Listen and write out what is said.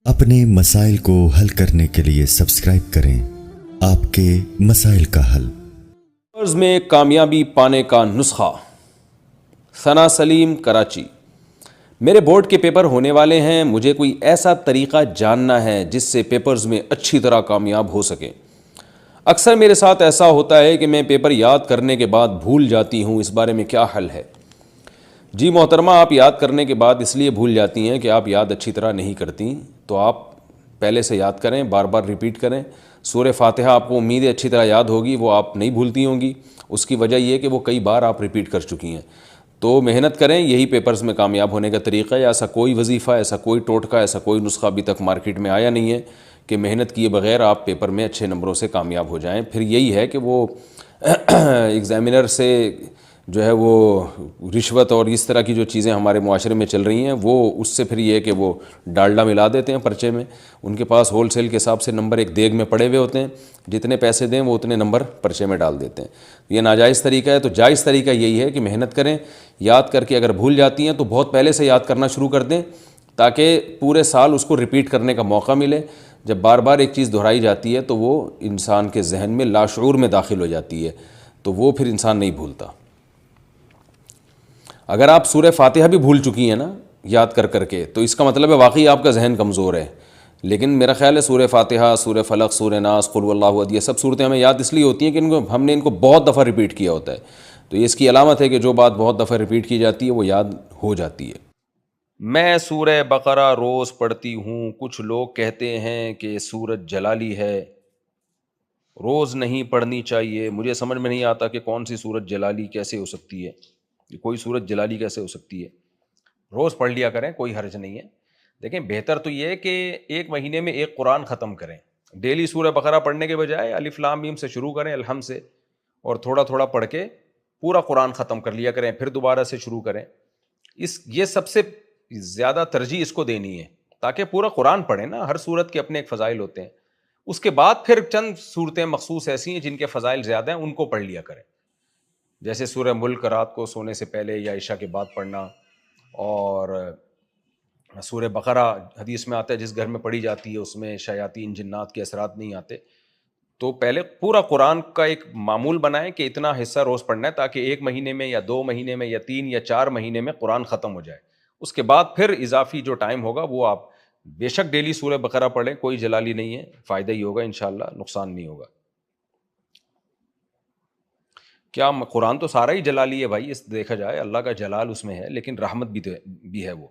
اپنے مسائل کو حل کرنے کے لیے سبسکرائب کریں آپ کے مسائل کا حل۔ پیپرز میں کامیابی پانے کا نسخہ۔ ثنا سلیم، کراچی۔ میرے بورڈ کے پیپر ہونے والے ہیں، مجھے کوئی ایسا طریقہ جاننا ہے جس سے پیپرز میں اچھی طرح کامیاب ہو سکیں۔ اکثر میرے ساتھ ایسا ہوتا ہے کہ میں پیپر یاد کرنے کے بعد بھول جاتی ہوں، اس بارے میں کیا حل ہے؟ جی محترمہ، آپ یاد کرنے کے بعد اس لیے بھول جاتی ہیں کہ آپ یاد اچھی طرح نہیں کرتی، تو آپ پہلے سے یاد کریں، بار بار ریپیٹ کریں۔ سورہ فاتحہ آپ کو امید ہے اچھی طرح یاد ہوگی، وہ آپ نہیں بھولتی ہوں گی، اس کی وجہ یہ کہ وہ کئی بار آپ ریپیٹ کر چکی ہیں۔ تو محنت کریں، یہی پیپرز میں کامیاب ہونے کا طریقہ ہے۔ ایسا کوئی وظیفہ، ایسا کوئی ٹوٹکا، ایسا کوئی نسخہ ابھی تک مارکیٹ میں آیا نہیں ہے کہ محنت کیے بغیر آپ پیپر میں اچھے نمبروں سے کامیاب ہو جائیں۔ پھر یہی ہے کہ وہ ایگزامینر سے جو ہے وہ رشوت اور اس طرح کی جو چیزیں ہمارے معاشرے میں چل رہی ہیں، وہ اس سے پھر یہ ہے کہ وہ ڈالڈا ملا دیتے ہیں پرچے میں۔ ان کے پاس ہول سیل کے حساب سے نمبر ایک دیگ میں پڑے ہوئے ہوتے ہیں، جتنے پیسے دیں وہ اتنے نمبر پرچے میں ڈال دیتے ہیں۔ یہ ناجائز طریقہ ہے۔ تو جائز طریقہ یہی ہے کہ محنت کریں، یاد کر کے اگر بھول جاتی ہیں تو بہت پہلے سے یاد کرنا شروع کر دیں، تاکہ پورے سال اس کو ریپیٹ کرنے کا موقع ملے۔ جب بار بار ایک چیز دہرائی جاتی ہے تو وہ انسان کے ذہن میں لاشعور میں داخل ہو جاتی ہے، تو وہ پھر انسان نہیں بھولتا۔ اگر آپ سورہ فاتحہ بھی بھول چکی ہیں نا یاد کر کر کے، تو اس کا مطلب ہے واقعی آپ کا ذہن کمزور ہے۔ لیکن میرا خیال ہے سورہ فاتحہ، سورہ فلق، سورہ ناس، قل واللہ احد، یہ سب صورتیں ہمیں یاد اس لیے ہوتی ہیں کہ ہم نے ان کو بہت دفعہ ریپیٹ کیا ہوتا ہے۔ تو یہ اس کی علامت ہے کہ جو بات بہت دفعہ ریپیٹ کی جاتی ہے وہ یاد ہو جاتی ہے۔ میں سورہ بقرہ روز پڑھتی ہوں، کچھ لوگ کہتے ہیں کہ سورت جلالی ہے، روز نہیں پڑھنی چاہیے۔ مجھے سمجھ میں نہیں آتا کہ کون سی سورت جلالی کیسے ہو سکتی ہے، کوئی سورت جلالی کیسے ہو سکتی ہے؟ روز پڑھ لیا کریں، کوئی حرج نہیں ہے۔ دیکھیں، بہتر تو یہ ہے کہ ایک مہینے میں ایک قرآن ختم کریں۔ ڈیلی سورہ بقرہ پڑھنے کے بجائے الف لام میم سے شروع کریں، الحمد سے، اور تھوڑا تھوڑا پڑھ کے پورا قرآن ختم کر لیا کریں، پھر دوبارہ سے شروع کریں۔ یہ سب سے زیادہ ترجیح اس کو دینی ہے، تاکہ پورا قرآن پڑھیں نا۔ ہر سورت کے اپنے ایک فضائل ہوتے ہیں۔ اس کے بعد پھر چند صورتیں مخصوص ایسی ہیں جن کے فضائل زیادہ ہیں، ان کو پڑھ لیا کریں، جیسے سورہ ملک رات کو سونے سے پہلے یا عشاء کے بعد پڑھنا، اور سورہ بقرہ حدیث میں آتا ہے جس گھر میں پڑھی جاتی ہے اس میں شیاطین جنات کے اثرات نہیں آتے۔ تو پہلے پورا قرآن کا ایک معمول بنائیں کہ اتنا حصہ روز پڑھنا ہے، تاکہ ایک مہینے میں یا 2 مہینے میں یا 3 یا 4 مہینے میں قرآن ختم ہو جائے۔ اس کے بعد پھر اضافی جو ٹائم ہوگا وہ آپ بے شک ڈیلی سورہ بقرہ پڑھیں، کوئی جلالی نہیں ہے، فائدہ ہی ہوگا انشاءاللہ، نقصان نہیں ہوگا۔ کیا قرآن تو سارا ہی جلالی ہے بھائی، اس دیکھا جائے اللہ کا جلال اس میں ہے، لیکن رحمت بھی ہے وہ۔